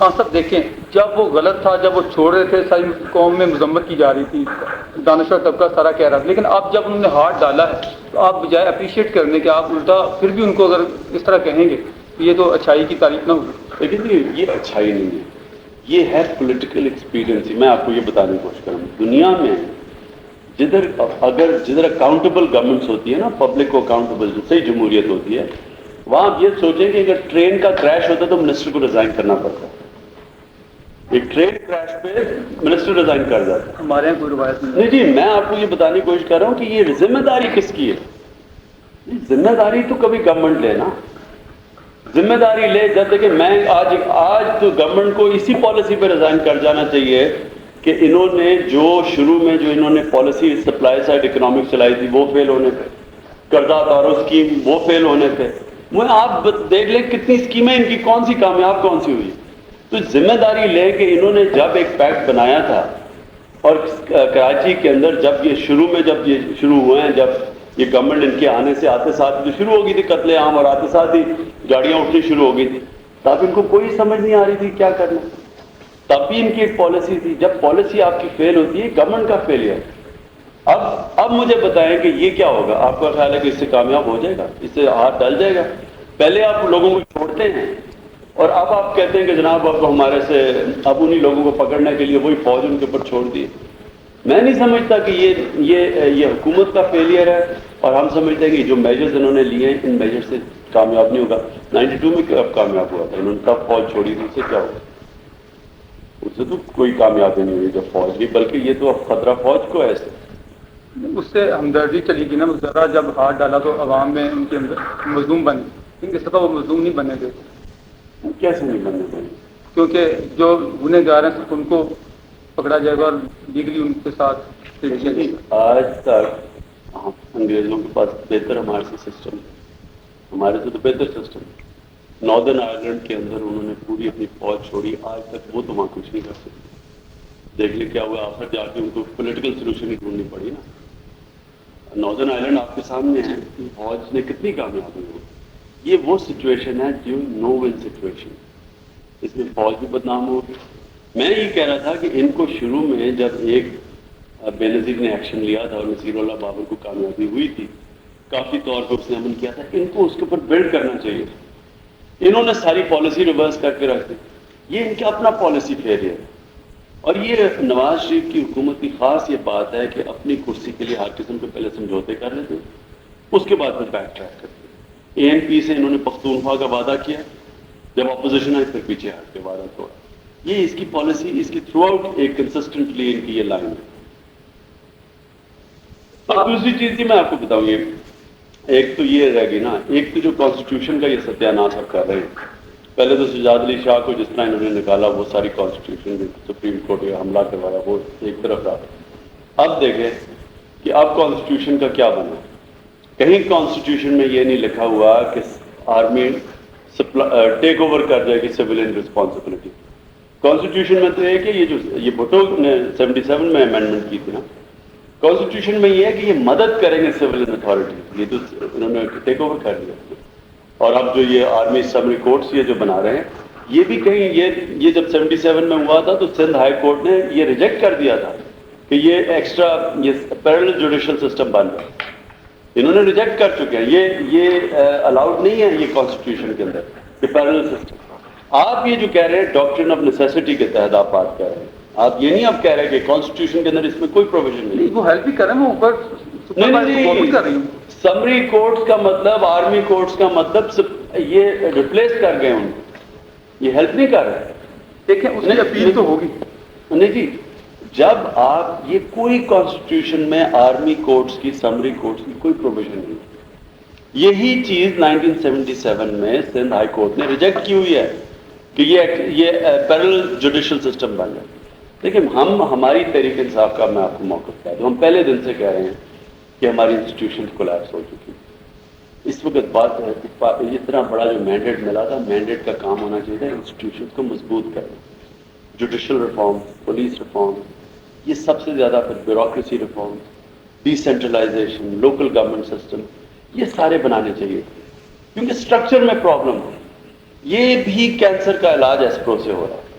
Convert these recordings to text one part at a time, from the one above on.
خان صاحب دیکھیں، جب وہ غلط تھا، جب وہ چھوڑ رہے تھے، ساری قوم میں مذمت کی جا رہی تھی، دانشور طبقہ سارا کہہ رہا تھا، لیکن اب جب انہوں نے ہاتھ ڈالا ہے تو آپ بجائے اپریشیٹ کرنے کے آپ الٹا پھر بھی ان کو اگر اس طرح کہیں گے تو یہ تو اچھائی کی تعریف نہ ہوگی۔ لیکن یہ اچھائی نہیں ہے، یہ ہے پولیٹیکل ایکسپیرئنس۔ میں آپ کو یہ بتانے کی کوشش کروں، دنیا میں جدھر اکاؤنٹیبل گورنمنٹس ہوتی ہے نا، پبلک کو اکاؤنٹیبل صحیح جمہوریت ہوتی ہے، وہاں آپ یہ سوچیں کہ اگر ٹرین کا کریش ہوتا ہے تو منسٹر کو ریزائن کرنا پڑتا ہے۔ ایک ٹرین کریش پہ منسٹر ریزائن کر جاتا ہے۔ ہمارے یہاں کوئی روایت نہیں جی، میں آپ کو یہ بتانے کی کوشش کر رہا ہوں کہ یہ ذمہ داری کس کی ہے؟ ذمہ داری تو کبھی گورنمنٹ لے نا، ذمہ داری لے جاتے کہ میں آج تو گورنمنٹ کو اسی پالیسی پہ ریزائن کر جانا چاہیے کہ انہوں نے جو شروع میں جو انہوں نے پالیسی سپلائی سائڈ اکنامک چلائی تھی وہ فیل ہونے پہ، قرضہ تارو اسکیم وہ فیل ہونے پہ، وہ آپ دیکھ لیں کتنی اسکیمیں ان کی کون سی کامیاب کون سی ہوئی۔ تو ذمہ داری لے کہ انہوں نے جب ایک پیکٹ بنایا تھا اور کراچی کے اندر جب یہ شروع ہوئے ہیں، جب یہ گورنمنٹ ان کے آنے سے آتے ساتھ جو شروع ہو گئی تھی قتل عام، اور آتے ساتھ ہی گاڑیاں اٹھنی شروع ہو گئی تھی، تب ان کو کوئی سمجھ نہیں آ رہی تھی کیا کرنا، تب بھی ان کی ایک پالیسی تھی۔ جب پالیسی آپ کی فیل ہوتی ہے، گورنمنٹ کا فیلئر۔ اب مجھے بتائیں کہ یہ کیا ہوگا؟ آپ کا خیال ہے کہ اس سے کامیاب ہو جائے گا، اس سے ہاتھ ڈل جائے گا؟ پہلے آپ لوگوں کو چھوڑتے ہیں اور اب آپ کہتے ہیں کہ جناب اب ہمارے سے اب انہی لوگوں کو پکڑنے کے لیے وہی فوج ان کے اوپر چھوڑ دی۔ میں نہیں سمجھتا کہ یہ حکومت کا فیلئر ہے، اور ہم سمجھتے ہیں کہ جو میجرز انہوں نے لیے ہیں ان میجر سے کامیاب نہیں ہوگا۔ 92 میں کب کامیاب ہوا تھا؟ انہوں نے تب فوج چھوڑی تھی، اس سے کیا ہوگا؟ اس سے تو کوئی کامیابی نہیں ہوئی جب فوج کی، بلکہ یہ تو اب خطرہ فوج کو ہے۔ اس سے ہمدردی چلی گئی نا، ذرا جب ہاتھ ڈالا تو عوام میں ان کے اندر مظلوم بن گئی، اس دفعہ وہ مظلوم نہیں بننے دیتے۔ کیسے نہیں بننے دیں؟ کیونکہ جو گنہ گار ہیں ان کو پکڑا جائے گا اور لیگلی ان کے ساتھ۔ آج تک انگریزوں کے پاس بہتر ہمارے سے سسٹم ہے، ہمارے سے تو بہتر سسٹم ہے۔ ناردرن آئرلینڈ کے اندر انہوں نے پوری اپنی فوج چھوڑی، آج تک وہ تو وہاں کچھ نہیں کر سکتے۔ دیکھ لیں کیا ہوا آخر جا کے ان کو پولیٹیکل سولوشن ہی ڈھونڈنی پڑی نا۔ ناردرن آئرلینڈ آپ کے سامنے ہے کہ فوج نے کتنی کامیابی ہوئی۔ یہ وہ سچویشن ہے جو نو ون سچویشن، اس میں فوج بھی بدنام ہوگی۔ میں یہ کہہ رہا تھا کہ ان کو شروع میں جب ایک بے نظیر نے ایکشن لیا تھا اور نصیر اللہ بابر کو کامیابی ہوئی تھی، کافی طور پہ اس نے عمل کیا تھا، ان کو اس کے اوپر بلڈ کرنا چاہیے۔ انہوں نے ساری پالیسی ریورس کر کے رکھ دی، یہ ان کا اپنا پالیسی فیلئر ہے۔ اور یہ نواز شریف کی حکومت کی خاص یہ بات ہے کہ اپنی کرسی کے لیے ہر قسم کے پہلے سمجھوتے کر لیتے، اس کے بعد پھر بیک ٹریک کرتے۔ ANP سے انہوں نے پختونخوا کا وعدہ کیا، جب اپوزیشن آئی پھر پیچھے ہٹ کے وعدہ توڑا۔ یہ اس کی پالیسی، اس کی تھرو آؤٹ ایک کنسسٹنٹلی ان کی یہ لائن ہے۔ اور دوسری چیز میں آپ کو بتاؤں، یہ ایک تو یہ رہ گئی نا، ایک تو جو کانسٹیٹیوشن کا یہ ستیہ ناش اب کر رہے ہیں۔ پہلے تو سجاد علی شاہ کو جس طرح انہوں نے نکالا، وہ ساری کانسٹیٹیوشن سپریم کورٹ کا حملہ کروایا، وہ ایک طرف رہا۔ اب دیکھیں کہ اب کانسٹیٹیوشن کا کیا بنا۔ کہیں کانسٹیٹیوشن میں یہ نہیں لکھا ہوا کہ آرمی ٹیک اوور کر جائے گی سویلین رسپانسبلٹی۔ کانسٹیٹیوشن میں تو ہے کہ یہ بھٹو نے 77 میں امینڈمنٹ کی تھی نا، کانسٹیٹیوشن میں یہ ہے کہ یہ مدد کریں گے سویلین اتھارٹی، یہ تو انہوں نے ٹیک اوور کر دیا۔ اور اب جو یہ آرمی سمری کورٹس یہ جو بنا رہے ہیں، یہ بھی کہیں یہ جب 77 میں ہوا تھا تو سندھ ہائی کورٹ نے یہ ریجیکٹ کر دیا تھا کہ یہ ایکسٹرا یہ پیرلل جوڈیشل سسٹم بن رہا ہے۔ انہوں نے ریجیکٹ کر چکے ہیں، یہ الاؤڈ نہیں ہے یہ کانسٹیٹیوشن کے اندر کہ پیرلل سسٹم۔ آپ یہ جو کہہ رہے ہیں ڈاکٹرن آف نیسیسٹی کے تحت آپ بات کر رہے ہیں، آپ یہ نہیں آپ کہہ رہے کہ کانسٹیٹیوشن کے اندر اس میں کوئی پروویژن نہیں۔ وہ ہیلپ بھی کر رہے ہیں، وہ اوپر نہیں کر رہی ہوں۔ سمری کورٹس کا مطلب، آرمی کورٹس کا مطلب یہ ریپلیس کر گئے ان کو، یہ ہیلپ نہیں کر رہے۔ دیکھیں اس کی اپیل تو ہوگی نہیں جی، جب آپ یہ کوئی کانسٹیٹیوشن میں آرمی کورٹس کی، سمری کورٹس کی کوئی پروویژن نہیں۔ یہی چیز 1977 میں سندھ ہائی کورٹ نے ریجیکٹ کی ہوئی ہے کہ یہ پیرلل جوڈیشل سسٹم بن جائے۔ لیکن ہماری تحریک انصاف کا میں آپ کو موقف کہہ دوں، ہم پہلے دن سے کہہ رہے ہیں کہ ہماری انسٹیٹیوشن کولیپس ہو چکی ہے۔ اس وقت بات ہے کہ اتنا بڑا جو مینڈیٹ ملا تھا، مینڈیٹ کا کام ہونا چاہیے تھا انسٹیٹیوشن کو مضبوط کرنا، جوڈیشل ریفارم، پولیس ریفارم، یہ سب سے زیادہ پھر bureaucracy reform, decentralisation, local government system, یہ سارے بنانے چاہیے کیونکہ اسٹرکچر میں پرابلم ہے۔ یہ بھی کینسر کا علاج ایسپرو سے ہو رہا ہے۔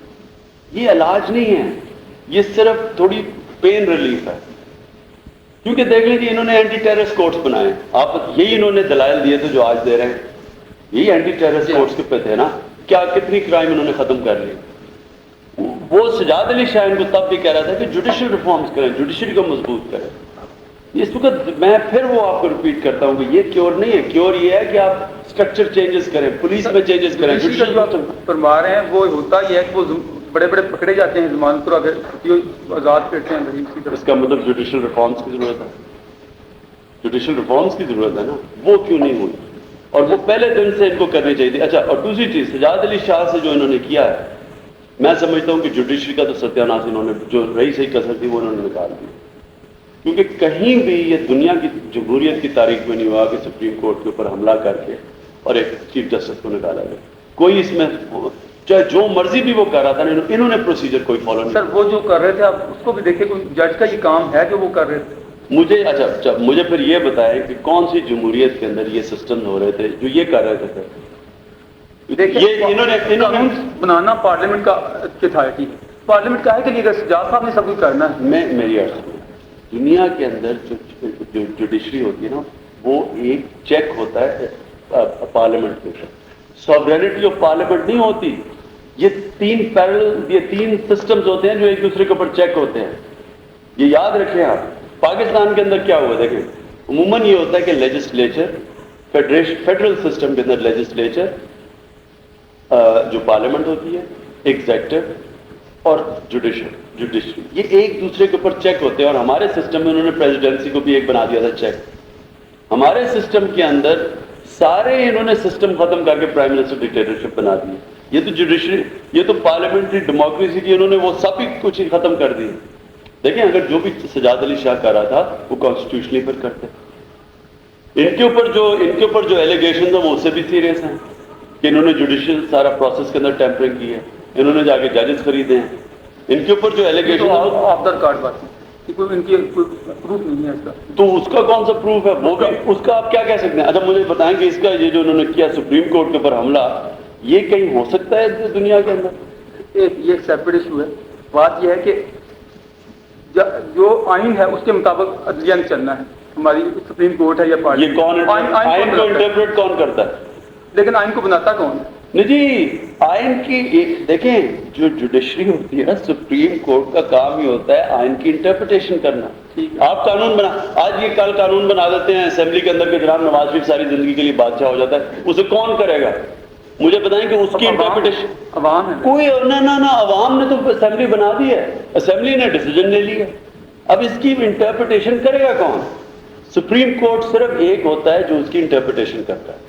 یہ علاج نہیں ہے, یہ صرف تھوڑی پین ریلیف ہے. کیونکہ دیکھ لیجیے انہوں نے اینٹی ٹیررسٹ کورٹس بنائے, آپ یہی انہوں نے دلائل دیے تھے جو آج دے رہے ہیں, یہی اینٹی ٹیررسٹ کورٹس کے پہ تھے نا. کیا کتنی کرائم انہوں نے ختم کر لی. وہ سجاد علی شاہ ان کو تب بھی کہہ رہا تھا کہ جوڈیشل ریفارمز کریں, جوڈیشری کو مضبوط کریں. اس وقت میں پھر وہ آپ کو ریپیٹ کرتا ہوں کہ یہ کیور نہیں ہے. کیور یہ ہے کہ آپ اسٹرکچر چینجز کریں, پولیس میں چینجز کریں. جوڈیشری جو آپ فرما رہے ہیں وہ ہوتا یہ ہے کہ وہ بڑے بڑے پکڑے جاتے ہیں ضمانت پر, اگر آزاد کرتے ہیں اسی طرح. اس کا مطلب جوڈیشل ریفارمز کی ضرورت ہے, جوڈیشل ریفارمز کی ضرورت ہے نا. وہ کیوں نہیں ہوئی, اور وہ پہلے دن سے ان کو کرنی چاہیے تھی. اچھا, اور دوسری چیز سجاد علی شاہ سے جو انہوں نے کیا ہے, میں سمجھتا ہوں کہ جوڈیشری کا تو ستیہ ناش انہوں نے, جو رہی صحیح کسر تھی وہ انہوں نے نکال دی. کیونکہ کہیں بھی یہ دنیا کی جمہوریت کی تاریخ میں نہیں ہوا کہ سپریم کورٹ کے اوپر حملہ کر کے اور ایک چیف جسٹس کو نکالا گیا. کوئی اس میں چاہے جو مرضی بھی وہ کر رہا تھا, انہوں نے پروسیجر کوئی فالو نہیں. سر وہ جو کر رہے تھے آپ اس کو بھی دیکھیں, کوئی جج کا یہ کام ہے جو وہ کر رہے تھے. مجھے اچھا مجھے پھر یہ بتائیں کہ کون سی جمہوریت کے اندر یہ سسٹم ہو رہے تھے جو یہ کر رہے تھے. دیکھیں قانون بنانا پارلیمنٹ کا اتھارٹی ہے, پارلیمنٹ کا ہے کہ اگر سجاد صاحب نے سب کچھ کرنا ہے. میری عرض دنیا کے اندر جو جوڈیشری ہوتی ہے نا, وہ ایک چیک ہوتا ہے پارلیمنٹ کے اوپر. سوورینٹی آف پارلیمنٹ نہیں ہوتی. یہ تین سسٹمز ہوتے ہیں جو ایک دوسرے کے اوپر چیک ہوتے ہیں. یہ یاد رکھیں آپ. پاکستان کے اندر کیا ہوا دیکھیں, عموماً یہ ہوتا ہے کہ لیجسلیچر, فیڈرل سسٹم کے اندر لیجسلیچر جو پارلیمنٹ ہوتی ہے, ایگزیکٹو اور جوڈیشری, یہ ایک دوسرے کے اوپر چیک ہوتے ہیں. اور ہمارے سسٹم میں انہوں نے پریزیڈنسی کو بھی ایک بنا دیا تھا چیک. ہمارے سسٹم کے اندر سارے انہوں نے سسٹم ختم کر کے پرائم منسٹر ڈکٹیٹرشپ بنا دی. یہ تو جوڈیشری, یہ تو پارلیمنٹری ڈیموکریسی تھی, انہوں نے وہ سب ہی کچھ ختم کر دی. دیکھیں اگر جو بھی سجاد علی شاہ کر رہا تھا وہ کانسٹیٹیوشنلی پر کرتے. ان کے اوپر جو ایلیگیشنز ہیں وہ اس سے بھی سیریس ہیں کہ انہوں نے جوڈیشل سارا پروسیس کے اندر ٹیمپرنگ کی ہے, انہوں نے جا کے ججز خریدے ہیں. ان کے اوپر جو ایلیگیشن آف دا ریکارڈ بات ہے, ان کی کوئی پروف نہیں ہے اس کا. تو اس کا کون سا پروف ہے, وہ بھی اس کا آپ کیا کہہ سکتے ہیں. اچھا مجھے بتائیں کہ اس کا یہ جو انہوں نے کیا سپریم کورٹ کے اوپر حملہ, یہ کہیں ہو سکتا ہے دنیا کے اندر؟ یہ ایک سیپریٹ ایشو ہے. بات یہ ہے کہ جو آئین ہے اس کے مطابق عدلیہ نے چلنا ہے. ہماری سپریم کورٹ ہے یا یہ کون آئین کو انٹرپریٹ کون کرتا ہے؟ لیکن آئین کو بناتا کون ہے؟ نہیں جی, آئین کی دیکھیں جو جوڈیشری ہوتی ہے نا, سپریم کورٹ کا کام ہی ہوتا ہے آئین کی انٹرپریٹیشن کرنا. آپ قانون بنا, آج یہ کل قانون بنا دیتے ہیں اسمبلی کے اندر کہ جناب نواز شریف ساری زندگی کے لیے بادشاہ ہو جاتا ہے, اسے کون کرے گا؟ مجھے بتائیں کہ اس کی انٹرپریٹیشن عوام ہے. کوئی نہ عوام نے تو اسمبلی بنا دی ہے, اسمبلی نے ڈیسیجن لے لیا. اب اس کی انٹرپریٹیشن کرے گا کون؟ سپریم کورٹ صرف ایک ہوتا ہے جو اس کی انٹرپریٹیشن کرتا ہے.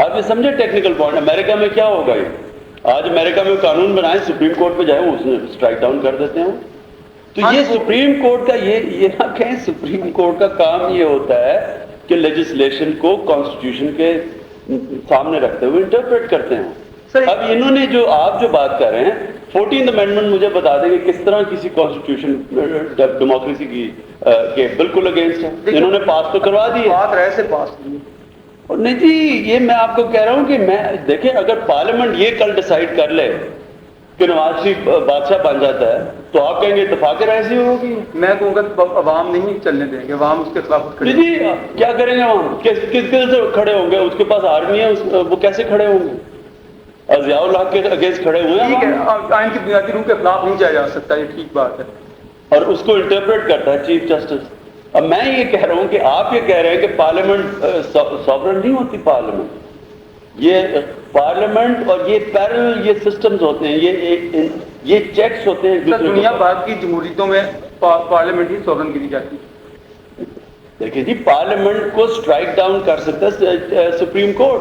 آپ یہ سمجھے ٹیکنیکل پوائنٹ. امریکہ میں کیا ہوگا, یہ آج امریکہ میں قانون بنائے, سپریم کورٹ پہ جائے وہ اس نے اسٹرائک ڈاؤن کر دیتے ہیں. تو یہ سپریم کورٹ کا یہ نہ کہیں, سپریم کورٹ کا کام یہ ہوتا ہے کہ لیجسلیشن کو کانسٹیٹیوشن کے سامنے رکھتے ہوئے انٹرپریٹ کرتے ہیں. اب انہوں نے جو آپ جو بات کر رہے ہیں 14th امینڈمنٹ, مجھے بتا دیں کہ کس طرح کسی کانسٹیٹیوشن ڈیموکریسی کی کے بالکل اگینسٹ ہے. انہوں نے پاس تو کروا دی ہے, بات رائے سے پاس کی. اور نہیں جی, یہ میں آپ کو کہہ رہا ہوں کہ میں دیکھیں اگر پارلیمنٹ یہ کل ڈیسائیڈ کر لے کہ نواز شریف بادشاہ بن جاتا ہے تو آپ کہیں گے اتفاق رائے سے ہوگی. میں کہوں گا عوام نہیں چلنے دیں گے, عوام اس کے خلاف کھڑے. جی کیا کریں گے عوام, کس دل سے کھڑے ہوں گے؟ اس کے پاس آرمی ہے, وہ کیسے کھڑے ہوں گے؟ ضیاء الحق کے اگینسٹ کھڑے ہوئے ہیں. ٹھیک ہے, آئین کی بنیادی روح کے خلاف نہیں جایا جا سکتا, یہ ٹھیک بات ہے. اور اس کو انٹرپریٹ کرتا ہے چیف جسٹس. اب میں یہ کہہ رہا ہوں کہ آپ یہ کہہ رہے ہیں کہ پارلیمنٹ سوورن نہیں ہوتی. پارلیمنٹ اور یہ پیرل یہ سسٹمز ہوتے ہیں, یہ چیکس ہوتے ہیں. دنیا بھر کی جمہوریتوں میں پارلیمنٹ ہی سوورن گری جاتی ہے. دیکھیں جی, پارلیمنٹ کو اسٹرائک ڈاؤن کر سکتا ہے سپریم کورٹ.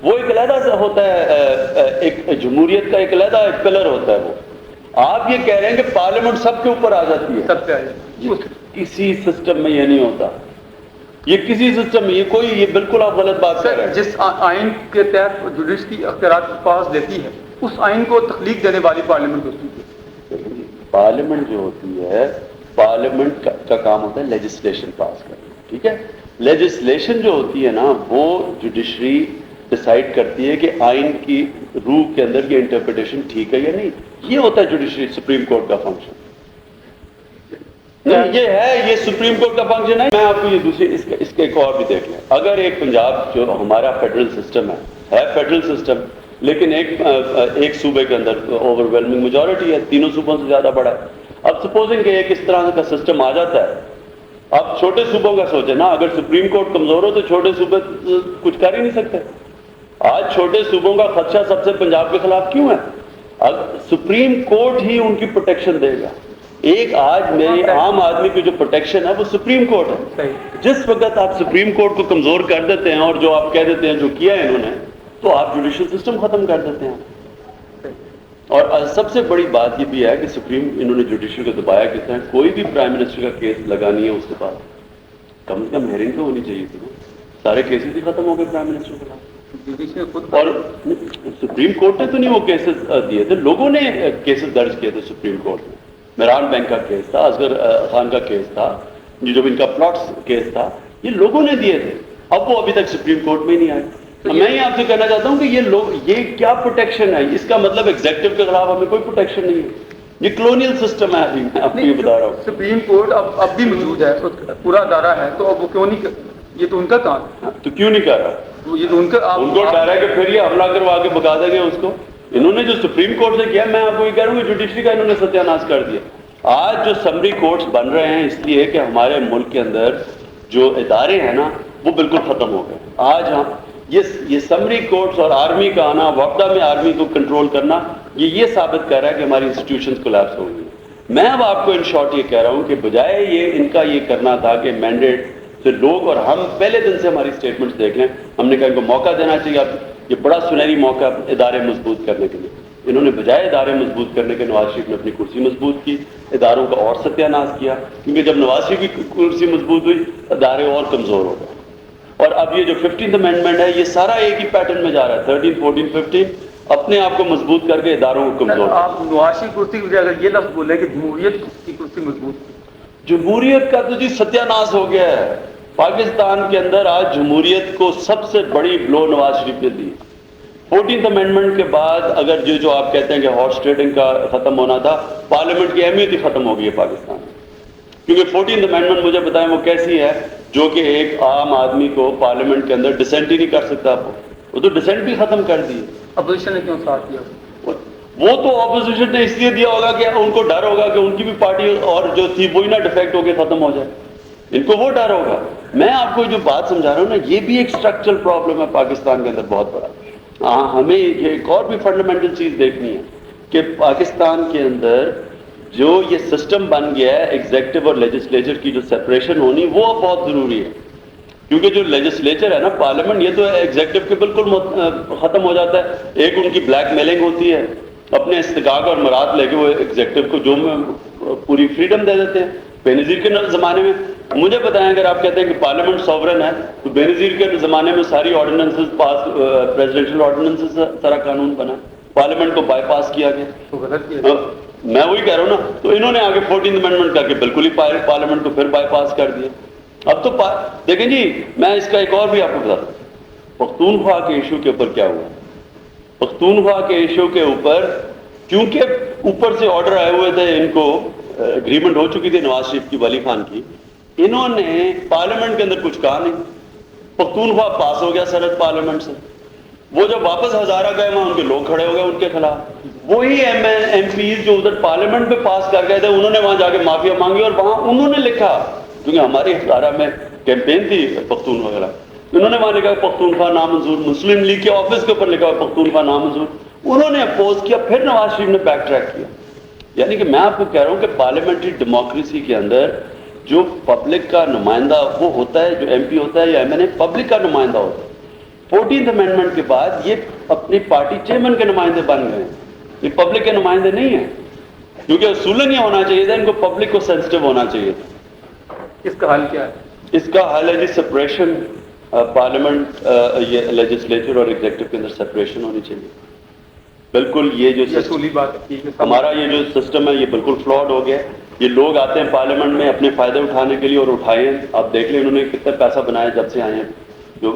وہ ایک علیحدہ ہوتا ہے, ایک جمہوریت کا ایک علیحدہ ایک پلر ہوتا ہے. وہ آپ یہ کہہ رہے ہیں کہ پارلیمنٹ سب کے اوپر آ جاتی ہے, سب پہ آ جاتی ہے. کسی سسٹم میں یہ نہیں ہوتا. یہ کسی سسٹم میں یہ بالکل آپ غلط بات کر رہے ہیں. جس آئین کے تحت جوڈیشری اختیارات پاس دیتی ہے اس آئین کو تخلیق دینے والی پارلیمنٹ ہوتی ہے. پارلیمنٹ جو ہوتی ہے, پارلیمنٹ کا کام ہوتا ہے لیجسلیشن پاس کرنا. ٹھیک ہے, لیجسلیشن جو ہوتی ہے نا وہ جوڈیشری ڈسائڈ کرتی ہے کہ آئین کی روح کے اندر یہ انٹرپریٹیشن ٹھیک ہے یا نہیں. یہ ہوتا ہے جوڈیشری سپریم کورٹ کا فنکشن. نہیں یہ ہے, یہ سپریم کورٹ کا فنکشن ہے. میں آپ کو یہ دوسری اس کے ایک اور بھی دیکھ لیں. اگر ایک پنجاب جو ہمارا فیڈرل سسٹم ہے فیڈرل سسٹم, لیکن ایک صوبے کے اندر اوور ویلمنگ میجورٹی ہے, تینوں صوبوں سے زیادہ بڑا ہے. اب سپوزنگ کہ ایک اس طرح کا سسٹم آ جاتا ہے, اب چھوٹے صوبوں کا سوچیں نا, اگر سپریم کورٹ کمزور ہو تو چھوٹے صوبے کچھ کر ہی نہیں سکتے. آج چھوٹے صوبوں کا خدشہ سب سے پنجاب کے خلاف کیوں ہے؟ سپریم کورٹ ہی ان کی پروٹیکشن دے گا. ایک آج میری عام آدمی کی جو پروٹیکشن ہے وہ سپریم کورٹ ہے. جس وقت آپ سپریم کورٹ کو کمزور کر دیتے ہیں اور جو آپ کہہ دیتے ہیں جو کیا ہے انہوں نے, تو آپ جوڈیشل سسٹم ختم کر دیتے ہیں. اور سب سے بڑی بات یہ بھی ہے کہ سپریم انہوں نے جوڈیشل کو دبایا کس طرح. کوئی بھی پرائم منسٹر کا کیس لگانی ہے اس کے بعد کم سے کم ہیئرنگ تو ہونی چاہیے تھی نا. سارے کیسز ہی ختم ہو گئے پرائم منسٹر کے خلاف. اور سپریم کورٹ نے تو نہیں وہ کیسز دیے تھے, لوگوں نے کیسز درج کیے تھے سپریم کورٹ میں. میران بینک کا کیس تھا, اصغر خان کا کیس تھا, جو ان کا پلاٹس کیس تھا, یہ لوگوں نے دیے تھے. اب وہ ابھی تک سپریم کورٹ میں ہی نہیں آئے. میں یہ آپ سے کہنا چاہتا ہوں کہ یہ کیا پروٹیکشن ہے؟ اس کا مطلب ایگزیکٹو کے خلاف ہمیں کوئی پروٹیکشن نہیں ہے. یہ کلونیل سسٹم ہے. ابھی میں آپ کو یہ بتا رہا ہوں سپریم کورٹ اب بھی موجود ہے, پورا ادارہ ہے, تو اب وہ کیوں نہیں, یہ تو ان کا کام ہے. تو کیوں نہیں کر رہا؟ یہ تو ان کو ڈر ہے کہ پھر یہ حملہ کروا کے بکا دیں گے اس کو. انہوں نے جو سپریم کورٹ سے کیا, میں آپ کو یہ کہہ رہا ہوں کہ جوڈیشری کا انہوں نے ستیہ ناش کر دیا. آج جو سمری کورٹس بن رہے ہیں اس لیے کہ ہمارے ملک کے اندر جو ادارے ہیں نا وہ بالکل ختم ہو گئے. آج ہم یہ سمری کورٹس اور آرمی کا آنا, وفدہ میں آرمی کو کنٹرول کرنا, یہ ثابت کر رہا ہے کہ ہماری انسٹیٹیوشنز کولیپس ہو گئی. میں اب آپ کو ان شارٹ یہ کہہ رہا ہوں کہ بجائے یہ ان کا یہ کرنا تھا کہ مینڈیٹ سے لوگ, اور ہم پہلے دن سے ہماری اسٹیٹمنٹس دیکھ لیں, ہم نے کہا ان کو موقع دینا چاہیے. اب یہ بڑا سنہری موقع ادارے مضبوط کرنے کے لیے. انہوں نے بجائے ادارے مضبوط کرنے کے, نواز شریف نے اپنی کرسی مضبوط کی, اداروں کا اور ستیہ ناش کیا. کیونکہ جب نواز شریف کی کرسی مضبوط ہوئی ادارے اور کمزور ہو گئے. اور اب یہ جو 15th امینڈمنٹ ہے یہ سارا ایک ہی پیٹرن میں جا رہا ہے. 13, 14, 15 اپنے آپ کو مضبوط کر کے اداروں کو کمزور. آپ نواز شریف کرسی کی بجائے اگر یہ لفظ بولے کہ جمہوریت کی کرسی مضبوط کی, جمہوریت کا تو جی ستیہ ناش ہو گیا ہے. پاکستان کے اندر آج جمہوریت کو سب سے بڑی بلو نواز شریف نے دی. 14th امینڈمنٹ کے بعد اگر جو آپ کہتے ہیں کہ ہارس ٹریڈنگ کا ختم ہونا تھا, پارلیمنٹ کی اہمیت ہی ختم ہو گئی ہے پاکستان میں. کیونکہ 14th امینڈمنٹ مجھے بتائیں وہ کیسی ہے جو کہ ایک عام آدمی کو پارلیمنٹ کے اندر ڈسینٹ ہی نہیں کر سکتا. وہ تو ڈسینٹ بھی ختم کر دی. اپوزیشن نے کیوں ساتھ دیا؟ وہ تو اپوزیشن نے اس لیے دیا ہوگا کہ ان کو ڈر ہوگا کہ ان کی بھی پارٹی اور جو تھی وہی نہ ڈیفیکٹ ہو کے ختم ہو جائے. ان کو وہ ڈر ہوگا. میں آپ کو جو بات سمجھا رہا ہوں نا, یہ بھی ایک اسٹرکچرل پرابلم ہے پاکستان کے اندر بہت بڑا. ہمیں یہ ایک اور بھی فنڈامنٹل چیز دیکھنی ہے کہ پاکستان کے اندر جو یہ سسٹم بن گیا ہے ایگزیکٹو اور لیجسلیچر کی جو سیپریشن ہونی, وہ بہت ضروری ہے. کیونکہ جو لیجسلیچر ہے نا, پارلیمنٹ, یہ تو ایگزیکٹو کے بالکل ختم ہو جاتا ہے. ایک ان کی بلیک میلنگ ہوتی ہے, اپنے استحقاق اور مراد لے کے وہ ایگزیکٹو کو جو پوری فریڈم دے دیتے ہیں. بے نظیر کے زمانے میں مجھے بتائیں, اگر آپ کہتے ہیں کہ پارلیمنٹ سوورن ہے, تو بے نظیر کے زمانے میں ساری آرڈیننسز پاس, پریزیڈنشل آرڈیننسز سارا قانون بنا, پارلیمنٹ کو بائی پاس کیا گیا. میں وہی کہہ رہا ہوں نا. تو انہوں نے آگے 14th امینڈمنٹ کر کے بالکل ہی پارلیمنٹ کو پھر بائی پاس کر دیا. اب تو دیکھیں جی, میں اس کا ایک اور بھی آپ کو بتاتا ہوں. پختونخوا کے ایشو کے اوپر کیا ہوا. پختونخوا کے ایشو کے اوپر کیونکہ اوپر سے آرڈر آئے ہوئے تھے, ان کو اگریمنٹ ہو چکی تھی نواز شریف کی, ولی خان کی, انہوں نے پارلیمنٹ کے اندر کچھ کہا نہیں. پختونخوا پاس ہو گیا سرحد پارلیمنٹ سے. وہ جب واپس ہزارہ گئے وہاں ان کے لوگ کھڑے ہو گئے ان کے خلاف. وہی ایم پیز جو ادھر پارلیمنٹ میں پاس کر گئے تھے, انہوں نے وہاں جا کے معافیا مانگی, اور وہاں انہوں نے لکھا, کیونکہ ہماری ہزارہ میں کیمپین تھی پختون وغیرہ, انہوں نے وہاں لکھا پختونخوا نامنظور. مسلم لیگ کے آفس کے اوپر لکھا پختونخوا نامنظور. انہوں نے اپوز کیا, پھر نواز شریف نے بیک ٹریک کیا. یعنی کہ میں آپ کو کہہ رہا ہوں کہ پارلیمنٹری ڈیموکریسی کے اندر جو پبلک کا نمائندہ وہ ہوتا ہے, جو ایم پی ہوتا ہے یا ایم این اے, پبلک کا نمائندہ ہوتا ہے. 14th امینڈمنٹ کے بعد یہ اپنی پارٹی چیئرمین کے نمائندے بن گئے ہیں, یہ پبلک کے نمائندے نہیں ہیں. کیونکہ اصولاً یہ ہونا چاہیے تھا, ان کو پبلک کو سینسٹیو ہونا چاہیے تھا. اس کا حل کیا ہے؟ اس کا حل ہے جی سپریشن. پارلیمنٹ, یہ لیجسلیچر اور ایگزیکٹو کے اندر سپریشن ہونی چاہیے. بالکل یہ جو اصولی بات ہمارا یہ جو سسٹم ہے یہ بالکل فلاڈ ہو گیا. یہ لوگ آتے ہیں پارلیمنٹ میں اپنے فائدے اٹھانے کے لیے, اور اٹھائے ہیں. آپ دیکھ لیں انہوں نے کتنا پیسہ بنایا جب سے آئے ہیں. جو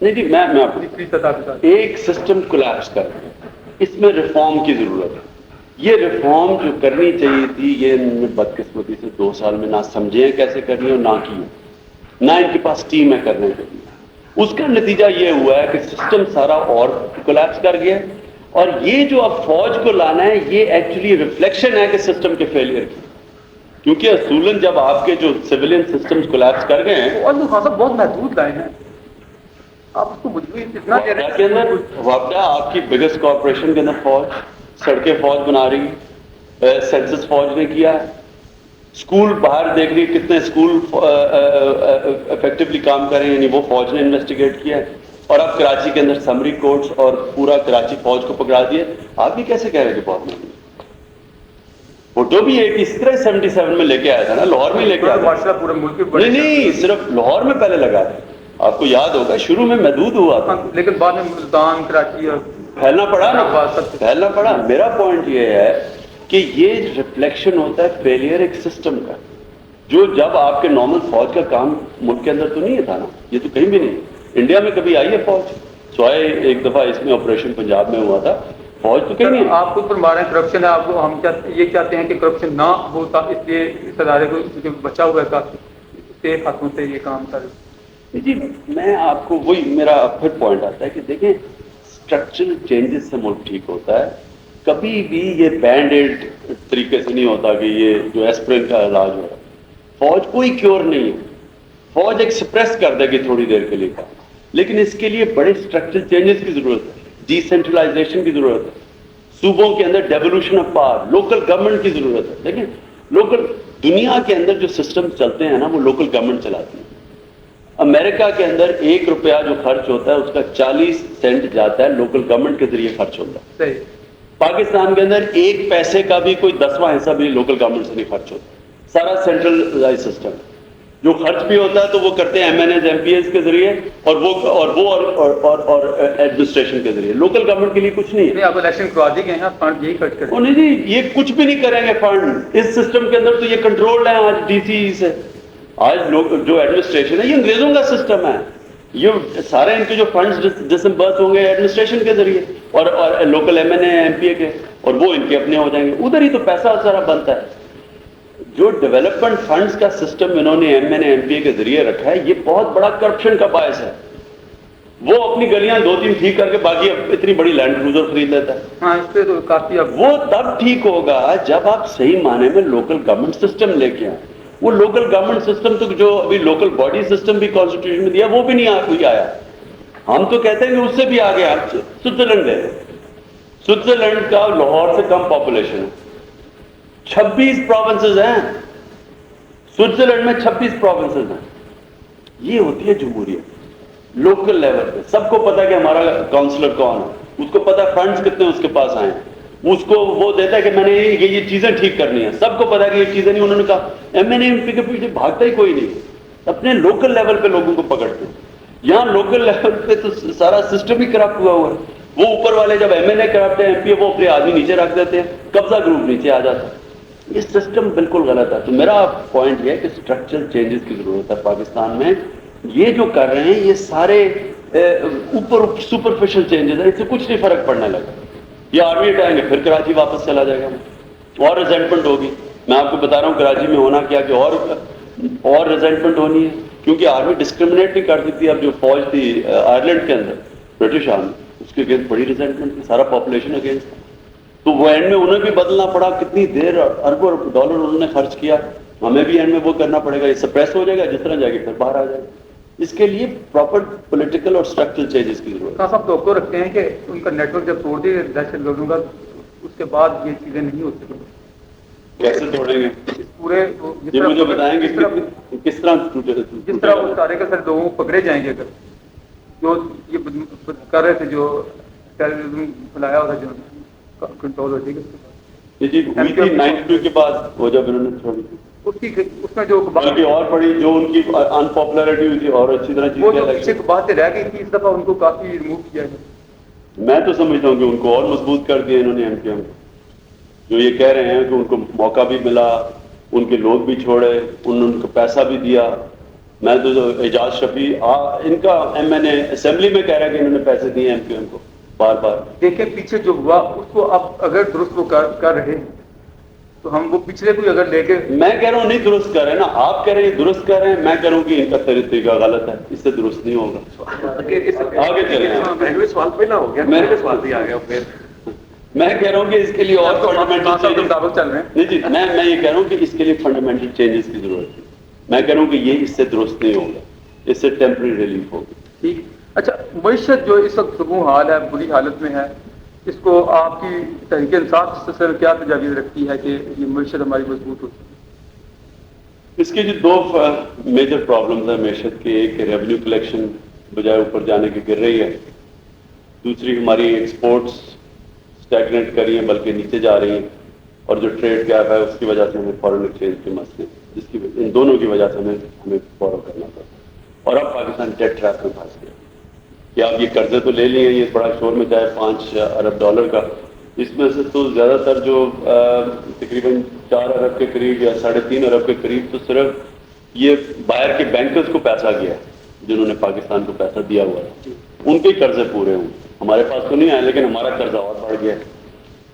نہیں جی میں آپ کو تیسری سطح کے ساتھ ایک سسٹم کولیپس کر رہے ہیں، اس میں ریفارم کی ضرورت ہے. یہ ریفارم جو کرنی چاہیے تھی یہ انہوں نے بدقسمتی سے 2 سال میں نہ سمجھے ہیں کیسے کرنی ہے اور نہ کی ہے، نہ ان کے پاس ٹیم ہے کرنے کے لیے. اس کا نتیجہ یہ ہوا ہے کہ سسٹم سارا اور کولیپس کر گیا، اور یہ جو اب فوج کو لانا ہے یہ ایکچولی ریفلیکشن ہے کہ سسٹم کے فیلئر کی، کیونکہ اصولاً جب آپ کے جو سویلین سسٹمز کولیپس کر گئے ہیں اور خان صاحب بہت محدود لائے ہیں، آپ اس کو مجبوری اتنا دے رہے وابڈا کے اندر وابڈا آپ کی بگیسٹ کارپوریشن کے اندر فوج، سڑکیں فوج بنا رہی ہے، سینسس فوج نے کیا ہے، اسکول باہر دیکھ رہی کتنے اسکول افیکٹولی کام کریں، یعنی وہ فوج نے انویسٹیگیٹ کیا ہے. اور اب کراچی کے اندر سمری کورٹس اور پورا کراچی فوج کو پکڑا دیا. آپ بھی کیسے کہہ رہے کہ بہت مہنگی؟ فوٹو بھی ایک اسی طرح 77 میں لے کے آیا تھا نا، لاہور میں لے کے آیا تھا. پورے ملک کے نہیں صرف لاہور میں پہلے لگا تھا، آپ کو یاد ہوگا شروع میں محدود ہوا تھا، لیکن بعد میں ملتان کراچی اور پھیلنا پڑا نا، پھیلنا پڑا. میرا پوائنٹ یہ ہے کہ یہ ریفلیکشن ہوتا ہے فیلئر ایک سسٹم کا، جو جب آپ کے نارمل فوج کا کام ملک کے اندر تو نہیں تھا نا، یہ تو کہیں بھی نہیں. انڈیا میں کبھی آئی ہے فوج؟ سوائے ایک دفعہ اس میں آپریشن پنجاب میں ہوا تھا، فوج تو کہیں نہیں. آپ خود فرما رہے ہیں کرپشن ہے، آپ کو ہم یہ چاہتے ہیں کہ کرپشن نہ ہوتا، اس لیے اس ادارے کو بچا ہوا ہے کافی سیف ہاتھوں سے یہ کام کر. جی میں آپ کو وہی میرا پھر پوائنٹ آتا ہے کہ دیکھیں اسٹرکچرل چینجز سے ملک ٹھیک ہوتا ہے، کبھی بھی یہ بینڈ ایڈ طریقے سے نہیں ہوتا کہ یہ جو ایسپرین کا علاج ہو رہا ہے. فوج کوئی کیور نہیں ہے، فوج ایک سپریس کر دے گی تھوڑی دیر کے لیے کام، لیکن اس کے لیے بڑے اسٹرکچرل چینجز کی ضرورت ہے، ڈی سینٹرلائزیشن کی ضرورت ہے، صوبوں کے اندر devolution of power, local government کی ضرورت ہے. دیکھیں لوکل دنیا کے اندر جو سسٹم چلتے ہیں نا وہ لوکل گورنمنٹ چلاتی ہے. امریکہ کے اندر 1 روپیہ جو خرچ ہوتا ہے اس کا 40 سینٹ جاتا ہے لوکل گورنمنٹ کے ذریعے خرچ ہوتا ہے. صحیح. پاکستان کے اندر 1 پیسے کا بھی کوئی 10واں حصہ بھی لوکل گورنمنٹ سے نہیں خرچ ہوتا، سارا سینٹرل سسٹم. جو خرچ بھی ہوتا ہے تو وہ کرتے ہیں MNAs MPAs کے ذریعے اور وہ ایڈمنسٹریشن کے ذریعے. لوکل گورنمنٹ کے لیے کچھ نہیں ہے. نہیں آپ الیکشن کروا دی گئے ہیں، فنڈ یہی خرچ کریں. نہیں جی یہ کچھ بھی نہیں کریں گے فنڈ، اس سسٹم کے اندر تو یہ کنٹرول ہے آج DC سے. آج لوگ جو ایڈمنسٹریشن ہے یہ انگریزوں کا سسٹم ہے، یہ سارے ان کے جو فنڈز ڈسمبرس ہوں گے ایڈمنسٹریشن کے ذریعے اور لوکل MNA MPA کے، اور وہ ان کے اپنے ہو جائیں گے. ادھر ہی تو پیسہ سارا بنتا ہے. جو ڈیولپمنٹ فنڈز کا سسٹم انہوں نے MNA MPA کے ذریعے رکھا ہے یہ بہت بڑا کرپشن کا باعث ہے. وہ اپنی گلیاں 2-3 ٹھیک کر کے باقی اتنی بڑی لینڈ کروزر خرید لیتا ہے. ہاں اس پہ تو کافی وہ تب ٹھیک ہوگا جب آپ صحیح معنی میں لوکل گورنمنٹ سسٹم لے کے آئیں. وہ لوکل گورنمنٹ سسٹم تو جو ابھی لوکل باڈی سسٹم بھی کانسٹیٹیوشن میں دیا وہ بھی نہیں آیا. ہم تو کہتے ہیں کہ اس سے بھی آگے آپ سوئٹزرلینڈ ہے. سوئٹزرلینڈ کا لاہور سے کم پاپولیشن ہے، 26 پروونسز ہیں. سوئٹزرلینڈ میں 26 پروونسز ہیں. یہ ہوتی ہے جمہوریت لوکل لیول پہ. سب کو پتا کہ ہمارا کاؤنسلر کون ہے، اس کو پتا فنڈز کتنے اس کے پاس آئے ہیں، اس کو وہ دیتا ہے کہ میں نے یہ چیزیں ٹھیک کرنی ہیں. سب کو پتا کہ یہ چیزیں نہیں. انہوں نے کہا MNA MP کے پیچھے بھاگتا ہی کوئی نہیں، اپنے لوکل لیول پہ لوگوں کو پکڑتے ہیں. یہاں لوکل لیول پہ تو سارا سسٹم ہی کرپٹ ہوا ہوا ہے. وہ اوپر والے جب MNA کرپٹ ہے MP وہ اپنے آدمی نیچے رکھ دیتے ہیں، قبضہ گروپ نیچے آ جاتا ہے. یہ سسٹم بالکل غلط ہے. تو میرا پوائنٹ یہ ہے کہ اسٹرکچرل چینجز کی ضرورت ہے پاکستان میں. یہ جو کر رہے ہیں یہ سارے اوپر سپرفیشل چینجز ہیں، اس سے کچھ نہیں فرق پڑنے لگا. یہ آرمی ہٹائیں گے پھر کراچی واپس چلا جائے گا اور ریزنٹمنٹ ہوگی. میں آپ کو بتا رہا ہوں کراچی میں ہونا کیا کہ اور ریزنٹمنٹ ہونی ہے، کیونکہ آرمی ڈسکرمنیٹ نہیں کرتی تھی. اب جو فوج تھی آئرلینڈ کے اندر برٹش آرمی، اس کے اگینسٹ بڑی ریزنٹمنٹ تھی، سارا پاپولیشن اگینسٹ. تو وہ اینڈ میں انہیں بھی بدلنا پڑا. کتنی دیر اربوں ڈالر انہوں نے خرچ کیا. ہمیں بھی اینڈ میں وہ کرنا پڑے گا. یہ سپریس ہو جائے گا، جس طرح جائے گی پھر باہر آ جائے گا. اس کے لیے پراپر پولیٹیکل اور اسٹرکچرل چینجز کی ضرورت ہے. ہاں سب توقع رکھتے ہیں کہ ان کا نیٹ ورک جب توڑ دے دہشت گردوں کا اس کے بعد یہ چیزیں نہیں ہو سکیں. کیسے توڑیں گے؟ پورے یہ مجھے بتائیں گے کس طرح جس طرح وہ سارے کے سارے لوگوں کو پکڑے جائیں گے. اگر جو یہ کر رہے تھے جو ٹیررزم پھیلایا ہوا تھا جو کنٹرول ہو جائے گا. جی ہوئی تھی 92 کے بعد وہ جب انہوں نے چھوڑی تھی اس میں جو باقی اور پڑی جو ان کی انپاپولرٹی ہوئی تھی اور اچھی طرح وہ جو پیچھے باتیں رہ گئی تھی اس دفعہ ان کو کافی ریموو کیا ہے. میں تو سمجھتا ہوں کہ ان کو اور مضبوط کر دیا انہوں نے MPM کو. جو یہ کہہ رہے ہیں کہ ان کو موقع بھی ملا، ان کے لوگ بھی چھوڑے، ان کو پیسہ بھی دیا، میں تو اعجاز شفیع ان کا MNA اسمبلی میں کہہ رہا ہے کہ انہوں نے پیسے دیے MQM کو بار بار. دیکھیں پیچھے جو ہوا اس کو اب اگر درست وہ کر رہے ہیں تو ہم وہ پچھلے کوئی اگر لے کے میں کہہ رہا ہوں نہیں درست کر رہے ہیں نا, آپ کہہ رہے ہیں درست کر رہے ہیں, میں کہہ رہا ہوں کہ ان کا طریقہ غلط ہے, اس سے درست نہیں ہوگا. آگے چلیں, سوال پہلا ہو گیا, میرے سوال بھی آ گیا پھر. میں کہہ رہا ہوں کہ اس کے لیے اور فنڈامنٹل کے مطابق چل رہے ہیں. نہیں جی, میں یہ کہہ رہا ہوں کہ اس کے لیے فنڈامنٹل چینجز کی ضرورت ہے. میں کہہ رہا ہوں کہ یہ اس سے درست نہیں ہوگا, اس سے ٹیمپرری ریلیف ہوگی. ٹھیک. اچھا, معیشت جو اس وقت سبو حال ہے, بری حالت میں ہے, اس کو آپ کی تحریک انصاف سے کیا تجاویز رکھتی ہے کہ یہ معیشت ہماری مضبوط ہو سکے؟ اس کے جو دو میجر پرابلمز ہیں معیشت کے, ایک ریونیو کلیکشن بجائے اوپر جانے کی گر رہی ہے, دوسری ہماری ایکسپورٹس اسٹیگنیٹ کر رہی ہیں بلکہ نیچے جا رہی ہیں, اور جو ٹریڈ گیپ ہے اس کی وجہ سے ہمیں فارن ایکسچینج کے مسئلے, جس کی ان دونوں کی وجہ سے ہمیں بورو کرنا پڑتا ہے. اور اب پاکستان ڈیٹ ٹریپ میں پھنس گیا کہ آپ یہ قرضے تو لے لیے ہیں, یہ بڑا شور میں چاہے $5 ارب کا, اس میں سے تو زیادہ تر جو تقریباً 4 ارب کے قریب یا 3.5 ارب کے قریب تو صرف یہ باہر کے بینکرز کو پیسہ گیا جنہوں نے پاکستان کو پیسہ دیا ہوا ہے, ان کے قرضے پورے ہوں. ہمارے پاس تو نہیں آئے لیکن ہمارا قرضہ اور بڑھ گیا.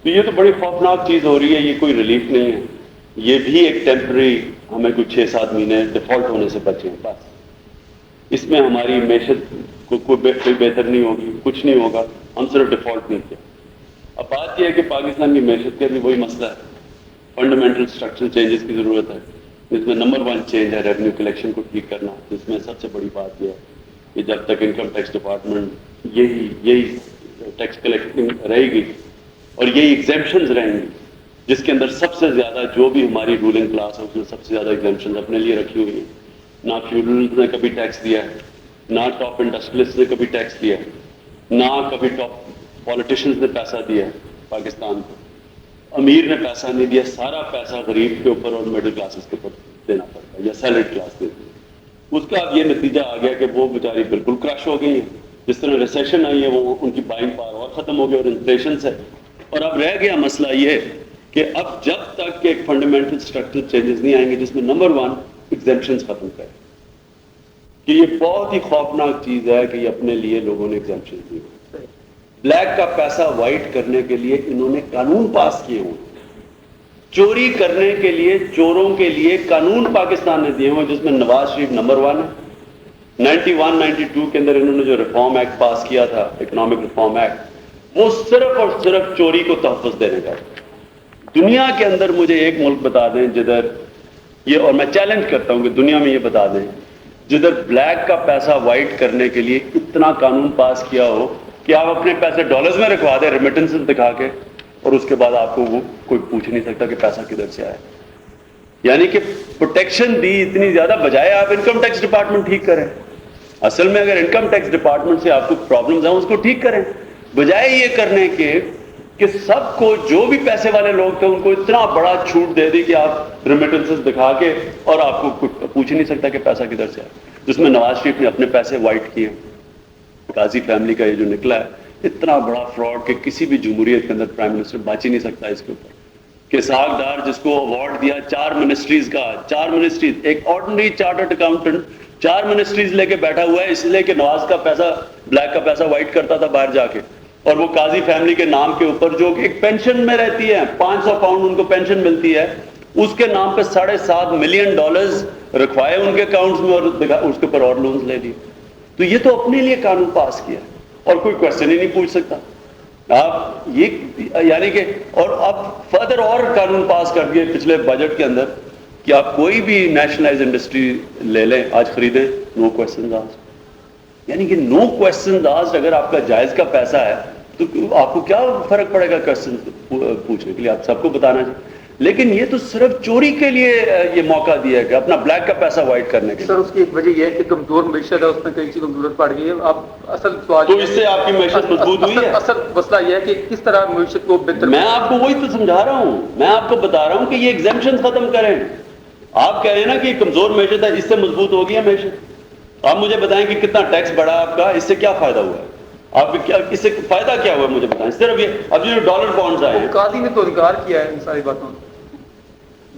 تو یہ تو بڑی خوفناک چیز ہو رہی ہے, یہ کوئی ریلیف نہیں ہے, یہ بھی ایک ٹیمپرری, ہمیں کوئی 6-7 مہینے ڈیفالٹ ہونے سے بچے ہیں بس. اس میں ہماری معیشت کو کوئی بہتر نہیں ہوگی, کچھ نہیں ہوگا, ہم صرف ڈیفالٹ نہیں کیا. اب بات یہ ہے کہ پاکستان کی معیشت کا بھی وہی مسئلہ ہے, فنڈامنٹل اسٹرکچرل چینجز کی ضرورت ہے, جس میں نمبر 1 چینج ہے ریونیو کلیکشن کو ٹھیک کرنا, جس میں سب سے بڑی بات یہ ہے کہ جب تک انکم ٹیکس ڈپارٹمنٹ یہی ٹیکس کلیکٹنگ رہے گی اور یہی ایگزیمپشنز رہیں گی, جس کے اندر سب سے زیادہ جو بھی ہماری رولنگ کلاس ہے اس میں سب سے زیادہ ایگزیمپشنز اپنے لیے رکھی ہوئی ہیں. نہ فیوڈلز نے کبھی ٹیکس دیا ہے, نہ ٹاپ انڈسٹریلسٹ نے کبھی ٹیکس دیا ہے, نہ کبھی ٹاپ پولیٹیشینز نے پیسہ دیا ہے پاکستان کو, امیر نے پیسہ نہیں دیا, سارا پیسہ غریب کے اوپر اور مڈل کلاسز کے اوپر دینا پڑتا ہے یا سیلڈ کلاس دیتی ہے. اس کا اب یہ نتیجہ آ گیا کہ وہ بیچاری بالکل کریش ہو گئی ہیں, جس طرح ریسیشن آئی ہے وہ ان کی بائنگ پاور اور ختم ہو گئی اور انفلیشن سے. اور اب رہ گیا مسئلہ یہ کہ اب جب تک کہ ایک فنڈامنٹل اسٹرکچرل چینجز نہیں آئیں گے جس میں نمبر 1 ایگزیمپشنز ختم کریں, کہ یہ بہت ہی خوفناک چیز ہے کہ یہ اپنے لیے لوگوں نے ایگزیمپشنز دی. بلیک کا پیسہ وائٹ کرنے کے لیے انہوں نے قانون پاس کیے ہوئے, چوری کرنے کے لیے چوروں کے لیے قانون پاکستان نے دیے ہوئے, جس میں نواز شریف نمبر 1 ہے. 91-92 کے اندر انہوں نے جو ریفارم ایکٹ پاس کیا تھا, اکنامک ریفارم ایکٹ, وہ صرف اور صرف چوری کو تحفظ دینے کا. دنیا کے اندر مجھے ایک ملک بتا دیں جدھر یہ, اور میں چیلنج کرتا ہوں کہ دنیا میں یہ بتا دیں جدھر بلیک کا پیسہ وائٹ کرنے کے لیے اتنا قانون پاس کیا ہو کہ آپ اپنے پیسے ڈالرز میں رکھوا دیں ریمیٹنسز دکھا کے, اور اس کے بعد آپ کو وہ کوئی پوچھ نہیں سکتا کہ پیسہ کدھر سے آیا. یعنی کہ پروٹیکشن دی اتنی زیادہ, بجائے آپ انکم ٹیکس ڈپارٹمنٹ ٹھیک کریں. اصل میں اگر انکم ٹیکس ڈپارٹمنٹ سے آپ کو پرابلمز ہیں اس کو ٹھیک کریں, بجائے یہ کرنے کے کہ سب کو جو بھی پیسے والے لوگ تھے ان کو اتنا بڑا چھوٹ دے دی کہ آپ ریمیٹنسز دکھا کے اور آپ کو کچھ پوچھ نہیں سکتا کہ پیسہ کدھر سے آیا. جس میں نواز شریف نے اپنے پیسے وائٹ کیے, قاضی فیملی کا یہ جو نکلا ہے اتنا بڑا فراڈ کہ کسی بھی جمہوریت کے اندر پرائم منسٹر بچ ہی نہیں سکتا اس کے اوپر. کہ اسحاق ڈار جس کو ایوارڈ دیا 4 منسٹریز کا, 4 منسٹریز, ایک آرڈنری چارٹرڈ اکاؤنٹنٹ 4 منسٹریز لے کے بیٹھا ہوا ہے اس لیے کہ نواز کا پیسہ, بلیک کا پیسہ وائٹ کرتا تھا باہر جا کے, اور وہ قاضی فیملی کے نام کے اوپر جو ایک پینشن میں رہتی ہے, 500 پاؤنڈ ان کو پینشن ملتی ہے, اس کے نام پہ $7.5 ملین رکھوائے ان کے اکاؤنٹس میں اور اس کے اوپر اور لونز لے لیے. تو یہ تو اپنے لیے قانون پاس کیا اور کوئی کوشچن ہی نہیں پوچھ سکتا آپ یہ, یعنی کہ اور اب فردر اور قانون پاس کر دیے پچھلے بجٹ کے اندر کہ آپ کوئی بھی نیشنلائز انڈسٹری لے لیں آج خریدیں, نو کوشچنز آسکڈ. یعنی کہ نو کوشچنز آسکڈ. اگر آپ کا جائز کا پیسہ ہے تو آپ کو کیا فرق پڑے گا کوشچن پوچھنے کے لیے, آپ سب کو بتانا چاہیے. لیکن یہ تو صرف چوری کے لیے یہ موقع دیا ہے کہ اپنا بلیک کا پیسہ وائٹ کرنے کے لیے. سر اس کی ایک وجہ یہ ہے کہ کمزور معیشت ہے, اس میں کئی چیزوں کی ضرورت پڑ گئی ہے. اب اصل سوال تو اس سے آپ کی معیشت مضبوط ہوئی ہے. اصل مسئلہ یہ ہے کہ کس طرح معیشت کو بہتر. میں آپ کو وہی تو سمجھا رہا ہوں, میں آپ کو بتا رہا ہوں کہ یہ ایگزیمپشن ختم کریں. آپ کہہ رہے ہیں نا کہ یہ کمزور معیشت ہے, اس سے مضبوط ہو گئی ہے معیشت. آپ مجھے بتائیں کہ کتنا ٹیکس بڑھا آپ کا, اس سے کیا فائدہ ہوا ہے, آپ کیا اس سے فائدہ کیا ہوا ہے مجھے بتائیں. صرف یہ اب جو ڈالر بانڈز آئے ہیں, قاضی نے تو انکار کیا ہے ان ساری باتوں.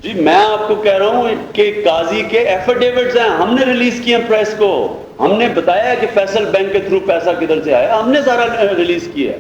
جی میں آپ کو کہہ رہا ہوں کہ قاضی کے ایفیڈیوٹس ہیں، ہم نے ریلیز کیے ہیں پریس کو، ہم نے بتایا کہ فیصل بینک کے تھرو پیسہ کدھر سے آیا، ہم نے سارا ریلیز کیا ہے.